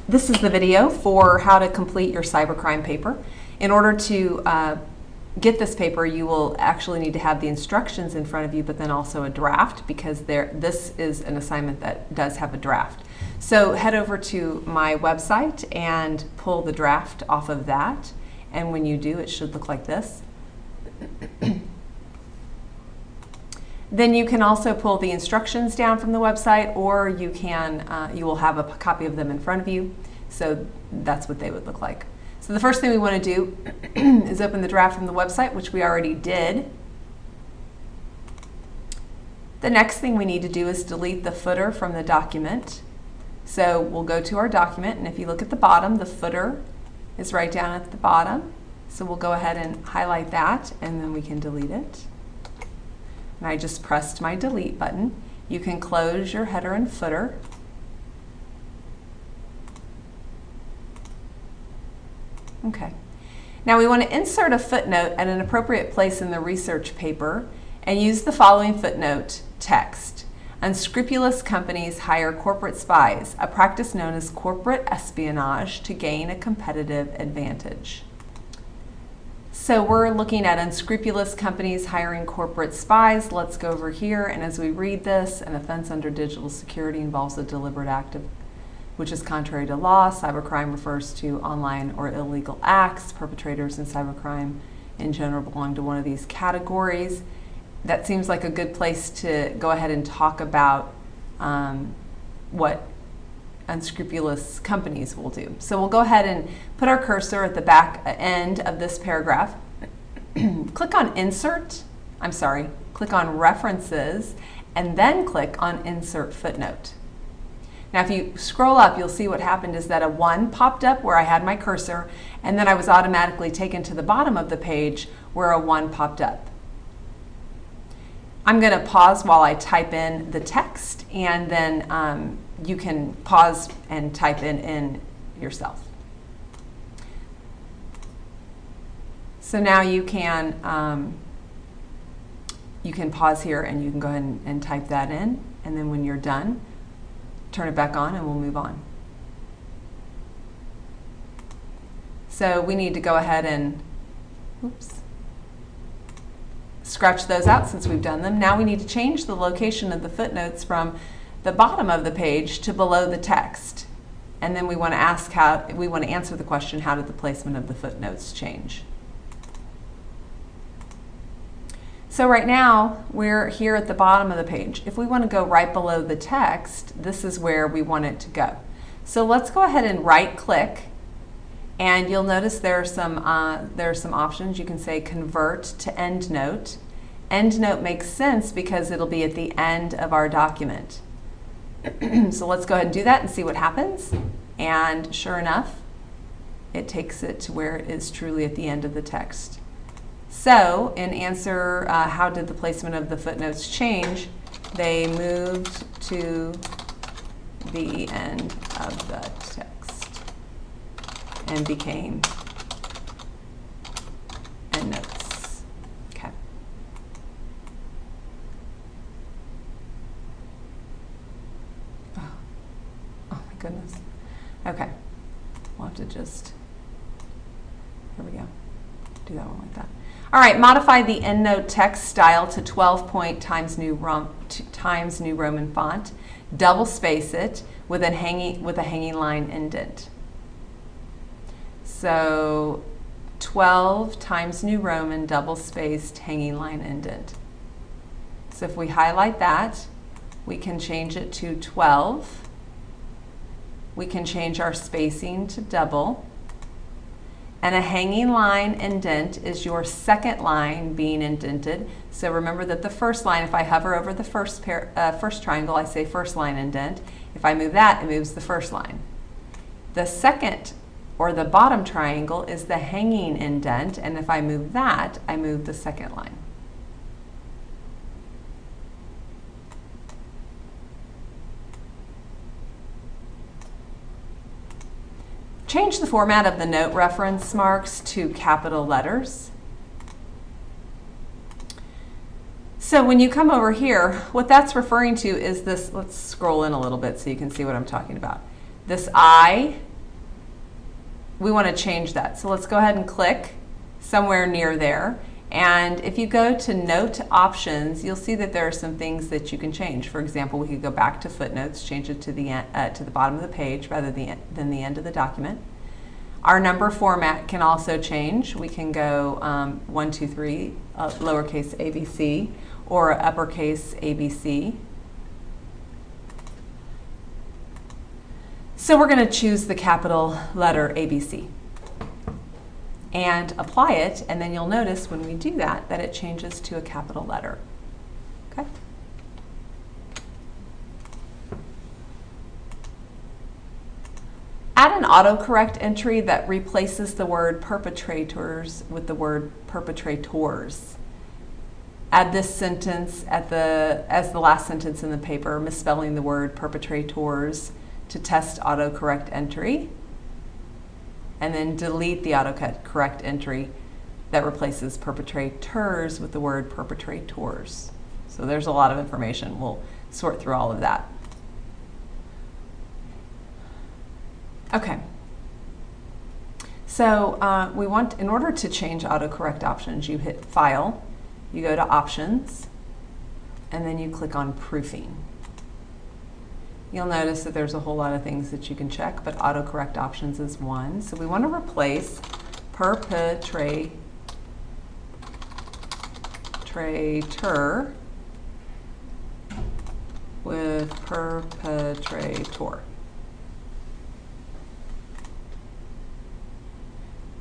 This is the video for how to complete your cybercrime paper. In order to get this paper, you will actually need to have the instructions in front of you, but then also a draft, because this is an assignment that does have a draft. So head over to my website and pull the draft off of that. And when you do, it should look like this. Then you can also pull the instructions down from the website, or you will have a copy of them in front of you. So that's what they would look like. So the first thing we want to do is open the draft from the website, which we already did. The next thing we need to do is delete the footer from the document. So we'll go to our document, and if you look at the bottom, the footer is right down at the bottom. So we'll go ahead and highlight that, and then we can delete it. And I just pressed my delete button. You can close your header and footer. Okay. Now we want to insert a footnote at an appropriate place in the research paper and use the following footnote text. Unscrupulous companies hire corporate spies, a practice known as corporate espionage, to gain a competitive advantage. So we're looking at unscrupulous companies hiring corporate spies. Let's go over here, and as we read this, an offense under digital security involves a deliberate act which is contrary to law. Cybercrime refers to online or illegal acts. Perpetrators in cybercrime in general belong to one of these categories. That seems like a good place to go ahead and talk about what unscrupulous companies will do. So we'll go ahead and put our cursor at the back end of this paragraph. Click on click on References, and then click on Insert Footnote. Now if you scroll up, you'll see what happened is that a 1 popped up where I had my cursor, and then I was automatically taken to the bottom of the page where a 1 popped up. I'm going to pause while I type in the text, and then you can pause and type in yourself. So now you can pause here, and you can go ahead and type that in, and then when you're done, turn it back on and we'll move on. So we need to go ahead and scratch those out since we've done them. Now we need to change the location of the footnotes from the bottom of the page to below the text. And then we want to answer the question, how did the placement of the footnotes change? So right now we're here at the bottom of the page. If we want to go right below the text, this is where we want it to go. So let's go ahead and right click, and you'll notice there are some options. You can say convert to EndNote. EndNote makes sense because it'll be at the end of our document. So let's go ahead and do that and see what happens. And sure enough, it takes it to where it is truly at the end of the text. So in answer, how did the placement of the footnotes change? They moved to the end of the text and became endnotes. Okay. Oh my goodness. Okay. We'll have to just, here we go. Do that one like that. All right, modify the EndNote text style to 12-point times New Roman font. Double space it with a hanging line indent. So 12 times New Roman, double spaced, hanging line indent. So if we highlight that, we can change it to 12. We can change our spacing to double. And a hanging line indent is your second line being indented. So remember that the first line, if I hover over the first triangle, I say first line indent. If I move that, it moves the first line. The second, or the bottom triangle, is the hanging indent, and if I move that, I move the second line. Change the format of the note reference marks to capital letters. So when you come over here, what that's referring to is this, let's scroll in a little bit so you can see what I'm talking about. This I we want to change that. So let's go ahead and click somewhere near there. And if you go to Note Options, you'll see that there are some things that you can change. For example, we could go back to footnotes, change it to the bottom of the page rather than the end of the document. Our number format can also change. We can go 1, 2, 3, lowercase ABC, or uppercase ABC. So we're going to choose the capital letter ABC and apply it, and then you'll notice when we do that that it changes to a capital letter. Okay? Add an autocorrect entry that replaces the word perpetrators with the word perpetrators. Add this sentence as the last sentence in the paper, misspelling the word perpetrators to test autocorrect entry, and then delete the autocorrect entry that replaces perpetrators with the word perpetrators. So there's a lot of information. We'll sort through all of that. Okay. So we want, in order to change autocorrect options, you hit File, you go to Options, and then you click on Proofing. You'll notice that there's a whole lot of things that you can check, but autocorrect options is one. So we want to replace perpetrator with perpetrator.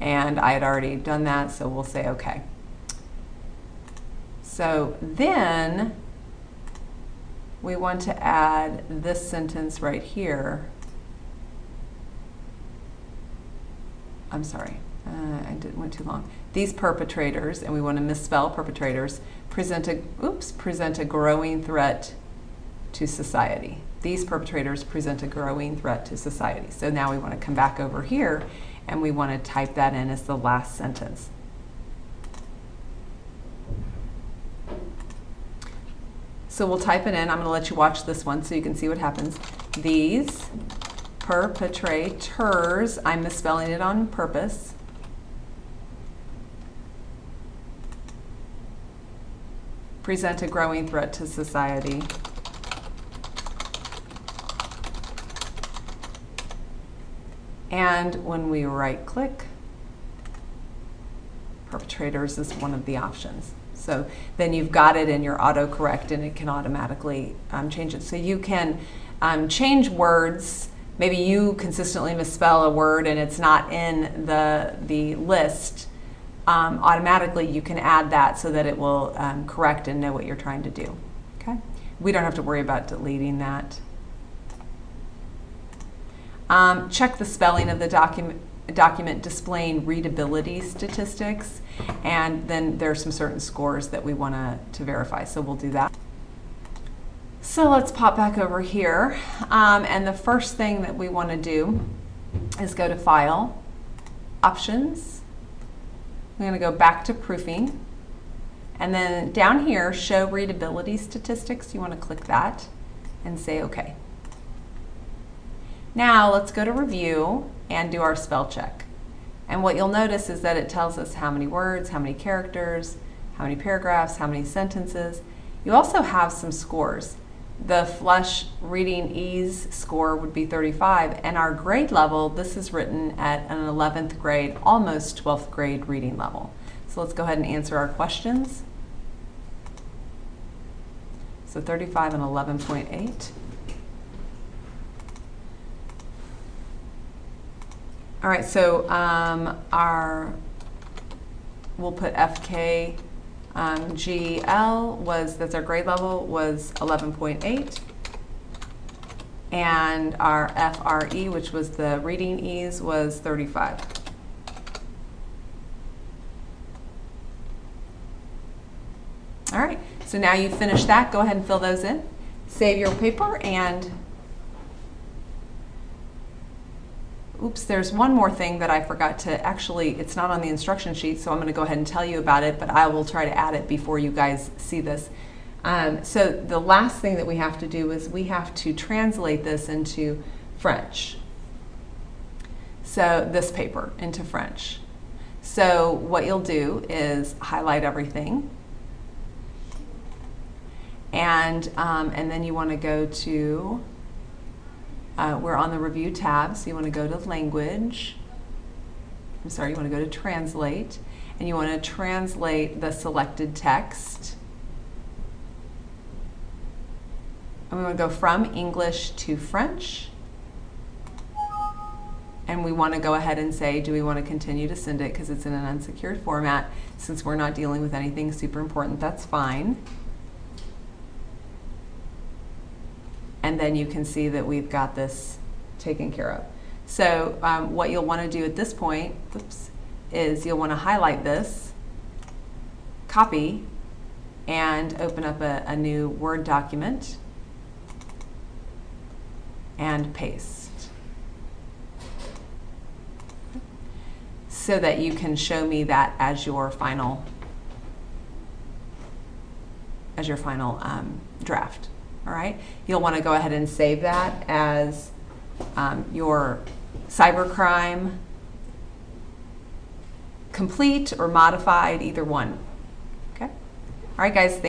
And I had already done that, so we'll say OK. So then we want to add this sentence right here. I'm sorry, went too long. These perpetrators, and we want to misspell perpetrators, present a growing threat to society. These perpetrators present a growing threat to society. So now we want to come back over here and we want to type that in as the last sentence. So we'll type it in. I'm going to let you watch this one so you can see what happens. These perpetrators, I'm misspelling it on purpose, present a growing threat to society. And when we right click, perpetrators is one of the options. So then you've got it in your autocorrect and it can automatically change it. So you can change words. Maybe you consistently misspell a word and it's not in the list. Automatically you can add that so that it will correct and know what you're trying to do. Okay? We don't have to worry about deleting that. Check the spelling of the document displaying readability statistics, and then there are some certain scores that we want to verify, so we'll do that. So let's pop back over here, and the first thing that we want to do is go to File, Options. We're going to go back to Proofing, and then down here, Show Readability Statistics. You want to click that and say OK. Now let's go to Review and do our spell check. And what you'll notice is that it tells us how many words, how many characters, how many paragraphs, how many sentences. You also have some scores. The Flush Reading Ease score would be 35, and our grade level, this is written at an 11th grade, almost 12th grade reading level. So let's go ahead and answer our questions. So 35 and 11.8. All right, so we'll put FK GL that's our grade level, was 11.8. And our FRE, which was the reading ease, was 35. All right, so now you've finished that. Go ahead and fill those in. Save your paper and oops, there's one more thing that I forgot to actually, it's not on the instruction sheet, so I'm going to go ahead and tell you about it, but I will try to add it before you guys see this. So the last thing that we have to do is we have to translate this into French. So this paper into French. So what you'll do is highlight everything, and then you want to go to, we're on the review tab, so you want to go to language. I'm sorry, you want to go to translate, and you want to translate the selected text. And we want to go from English to French. And we want to go ahead and say, do we want to continue to send it because it's in an unsecured format? Since we're not dealing with anything super important, that's fine. And then you can see that we've got this taken care of. So what you'll want to do at this point, is you'll want to highlight this, copy, and open up a new Word document and paste, so that you can show me that as your final draft. All right, you'll want to go ahead and save that as your cybercrime complete or modified, either one. Okay. All right, guys.